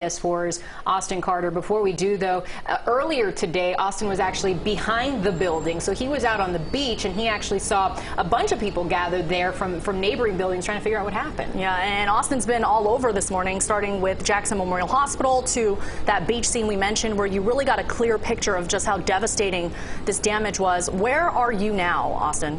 4's Austin Carter. Before we do, though, earlier today, Austin was actually behind the building. So he was out on the beach, and he actually saw a bunch of people gathered there from neighboring buildings trying to figure out what happened. Yeah, and Austin's been all over this morning, starting with Jackson Memorial Hospital to that beach scene we mentioned, where you really got a clear picture of just how devastating this damage was. Where are you now, Austin?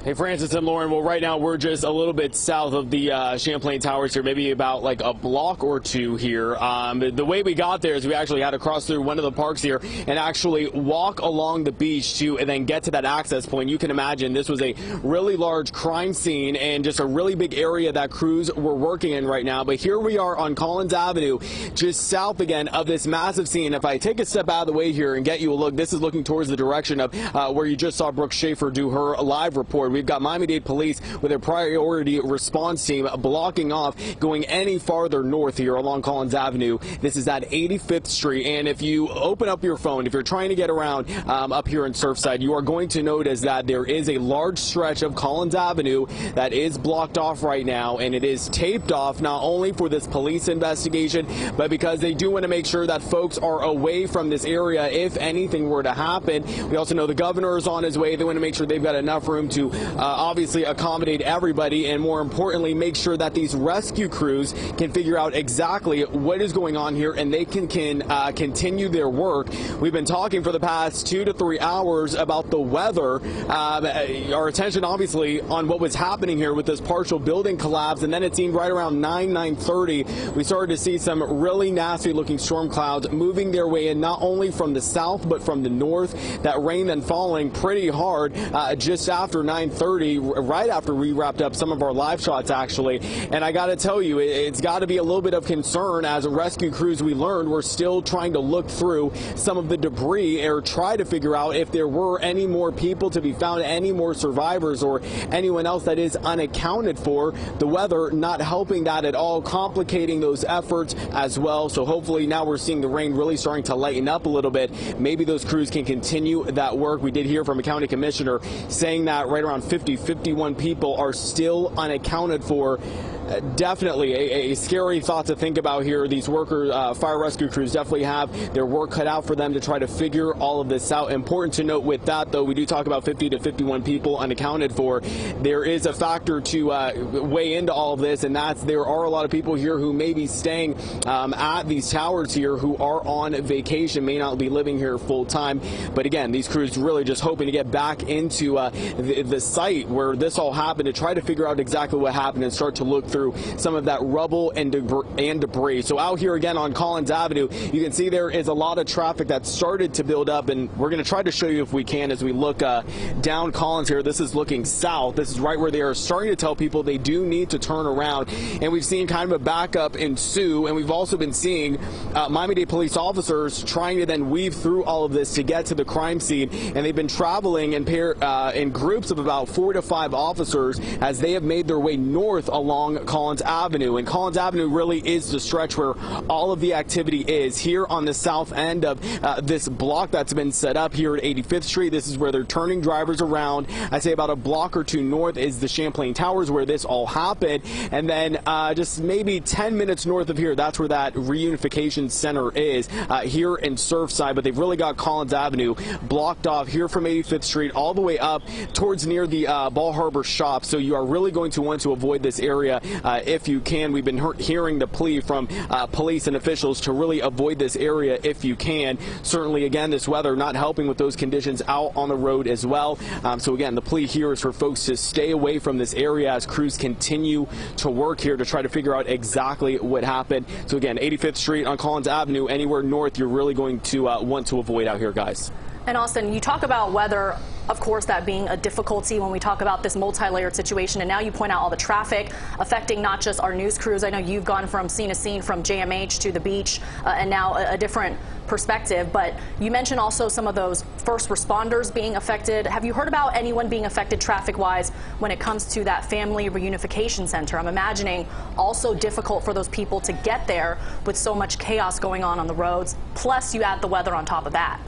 Hey, Francis and Lauren. Well, right now we're just a little bit south of the Champlain Towers here, maybe about like a block or two here. The way we got there is we actually had to cross through one of the parks here and actually walk along the beach to and then get to that access point. You can imagine this was a really large crime scene and just a really big area that crews were working in right now. But here we are on Collins Avenue, just south again of this massive scene. If I take a step out of the way here and get you a look, this is looking towards the direction of where you just saw Brooke Schaefer do her live report. We've got Miami-Dade police with their priority response team blocking off going any farther north here along Collins Avenue. This is at 85th Street, and if you open up your phone, if you're trying to get around up here in Surfside, you are going to notice that there is a large stretch of Collins Avenue that is blocked off right now, and it is taped off not only for this police investigation, but because they do want to make sure that folks are away from this area if anything were to happen. We also know the governor is on his way. They want to make sure they've got enough room to obviously accommodate everybody, and more importantly, make sure that these rescue crews can figure out exactly what is going on here and they can continue their work. We've been talking for the past 2 to 3 hours about the weather. Our attention obviously on what was happening here with this partial building collapse, and then it seemed right around 9:30 we started to see some really nasty looking storm clouds moving their way in, not only from the south but from the north. That rain then falling pretty hard just after 9:30, right after we wrapped up some of our live shots actually. And I got to tell you, it's got to be a little bit of concern as rescue crews, we learned, were still trying to look through some of the debris or try to figure out if there were any more people to be found, any more survivors or anyone else that is unaccounted for. The weather not helping that at all, complicating those efforts as well. So hopefully now we're seeing the rain really starting to lighten up a little bit. Maybe those crews can continue that work. We did hear from a county commissioner saying that right around 51 people are still unaccounted for. Definitely a scary thought to think about here. These workers, fire rescue crews, definitely have their work cut out for them to try to figure all of this out. Important to note with that, though, we do talk about 50 to 51 people unaccounted for. There is a factor to weigh into all of this, and that's there are a lot of people here who may be staying at these towers here who are on vacation, may not be living here full time. But again, these crews really just hoping to get back into the site where this all happened to try to figure out exactly what happened and start to look through some of that rubble and debris. So out here again on Collins Avenue, you can see there is a lot of traffic that started to build up, and we're going to try to show you if we can as we look down Collins here. This is looking south. This is right where they are starting to tell people they do need to turn around, and we've seen kind of a backup ensue, and we've also been seeing Miami-Dade police officers trying to then weave through all of this to get to the crime scene, and they've been traveling in groups of about 4 to 5 officers as they have made their way north along Collins Avenue. And Collins Avenue really is the stretch where all of the activity is here on the south end of this block that's been set up here at 85th Street. This is where they're turning drivers around. I say about a block or two north is the Champlain Towers where this all happened, and then just maybe 10 minutes north of here, that's where that reunification center is here in Surfside. But they've really got Collins Avenue blocked off here from 85th Street all the way up towards near the Ball Harbor shop. So you are really going to want to avoid this area if you can. We've been hearing the plea from police and officials to really avoid this area if you can. Certainly, again, this weather not helping with those conditions out on the road as well. So again, the plea here is for folks to stay away from this area as crews continue to work here to try to figure out exactly what happened. So again, 85th Street on Collins Avenue, anywhere north, you're really going to want to avoid out here, guys. And Austin, you talk about weather, of course, that being a difficulty when we talk about this multi-layered situation, and now you point out all the traffic affecting not just our news crews. I know you've gone from scene to scene, from JMH to the beach, and now a different perspective, but you mentioned also some of those first responders being affected. Have you heard about anyone being affected traffic-wise when it comes to that family reunification center? I'm imagining also difficult for those people to get there with so much chaos going on the roads, plus you add the weather on top of that.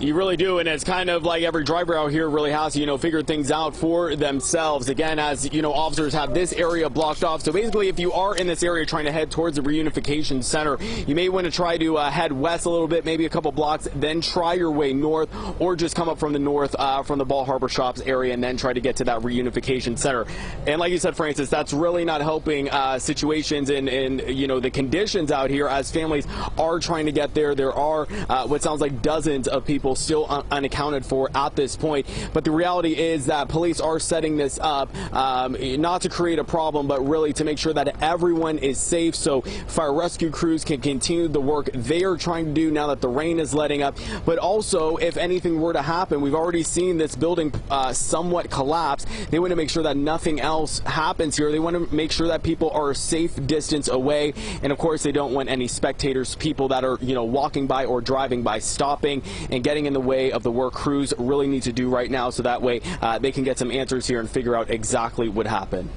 You really do, and it's kind of like every driver out here really has to, figure things out for themselves. Again, as officers have this area blocked off. So basically, if you are in this area trying to head towards the reunification center, you may want to try to head west a little bit, maybe a couple blocks, then try your way north, or just come up from the north from the Ball Harbor Shops area, and then try to get to that reunification center. And like you said, Francis, that's really not helping situations and the conditions out here as families are trying to get there. There are what sounds like dozens of people still unaccounted for at this point. But the reality is that police are setting this up not to create a problem, but really to make sure that everyone is safe so fire rescue crews can continue the work they are trying to do now that the rain is letting up. But also, if anything were to happen, we've already seen this building somewhat collapse. They want to make sure that nothing else happens here. They want to make sure that people are a safe distance away. And of course, they don't want any spectators, people that are, walking by or driving by, stopping and getting in the way of the work crews really need to do right now, so that way they can get some answers here and figure out exactly what happened.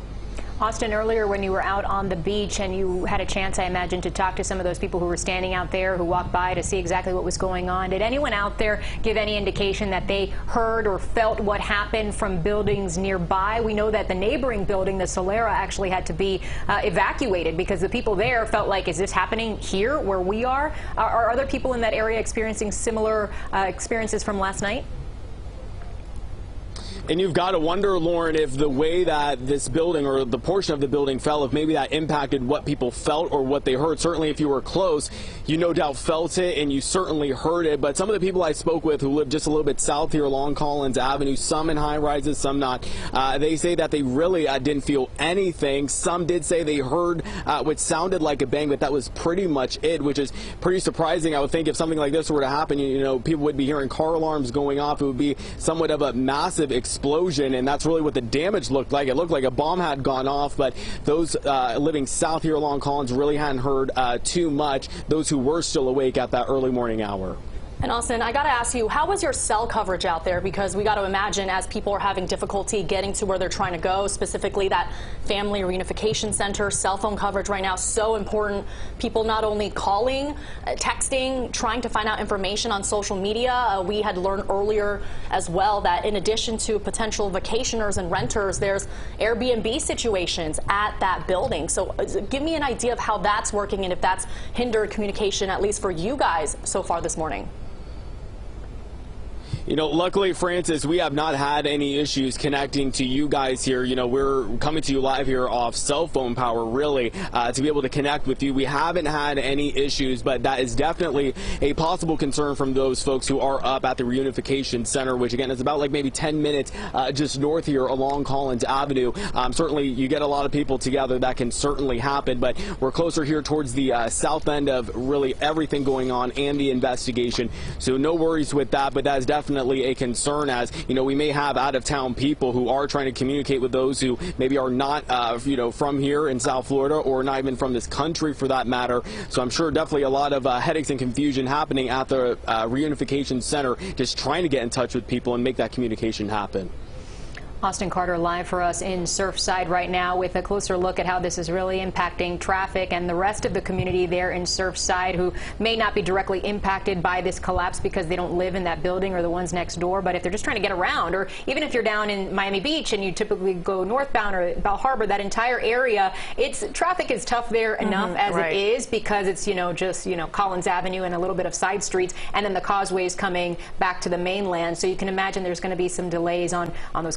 Austin, earlier when you were out on the beach and you had a chance, I imagine, to talk to some of those people who were standing out there who walked by to see exactly what was going on, did anyone out there give any indication that they heard or felt what happened from buildings nearby? We know that the neighboring building, the Solera, actually had to be evacuated because the people there felt like, is this happening here where we are? Are other people in that area experiencing similar experiences from last night? And you've got to wonder, Lauren, if the way that this building or the portion of the building fell, if maybe that impacted what people felt or what they heard. Certainly, if you were close, you no doubt felt it and you certainly heard it. But some of the people I spoke with who live just a little bit south here along Collins Avenue, some in high rises, some not, they say that they really didn't feel anything. Some did say they heard what sounded like a bang, but that was pretty much it, which is pretty surprising. I would think if something like this were to happen, people would be hearing car alarms going off. It would be somewhat of a massive explosion, and that's really what the damage looked like. It looked like a bomb had gone off, but those living south here along Collins really hadn't heard too much, those who were still awake at that early morning hour. And Austin, I got to ask you, how was your cell coverage out there? Because we got to imagine as people are having difficulty getting to where they're trying to go, specifically that family reunification center, cell phone coverage right now, so important. People not only calling, texting, trying to find out information on social media. We had learned earlier as well that in addition to potential vacationers and renters, there's Airbnb situations at that building. So give me an idea of how that's working and if that's hindered communication, at least for you guys so far this morning. Luckily, Francis, we have not had any issues connecting to you guys here. We're coming to you live here off cell phone power, really, to be able to connect with you. We haven't had any issues, but that is definitely a possible concern from those folks who are up at the reunification center, which, again, is about like maybe 10 minutes just north here along Collins Avenue. Certainly, you get a lot of people together. That can certainly happen, but we're closer here towards the south end of really everything going on and the investigation. So no worries with that, but that is definitely a concern, as we may have out-of-town people who are trying to communicate with those who maybe are not from here in South Florida or not even from this country for that matter. So I'm sure definitely a lot of headaches and confusion happening at the reunification center, just trying to get in touch with people and make that communication happen. Austin Carter live for us in Surfside right now with a closer look at how this is really impacting traffic and the rest of the community there in Surfside, who may not be directly impacted by this collapse because they don't live in that building or the ones next door. But if they're just trying to get around, or even if you're down in Miami Beach and you typically go northbound or Bal Harbor, that entire area, traffic is tough there enough as it is, because it's just Collins Avenue and a little bit of side streets, and then the causeways coming back to the mainland. So you can imagine there's going to be some delays on those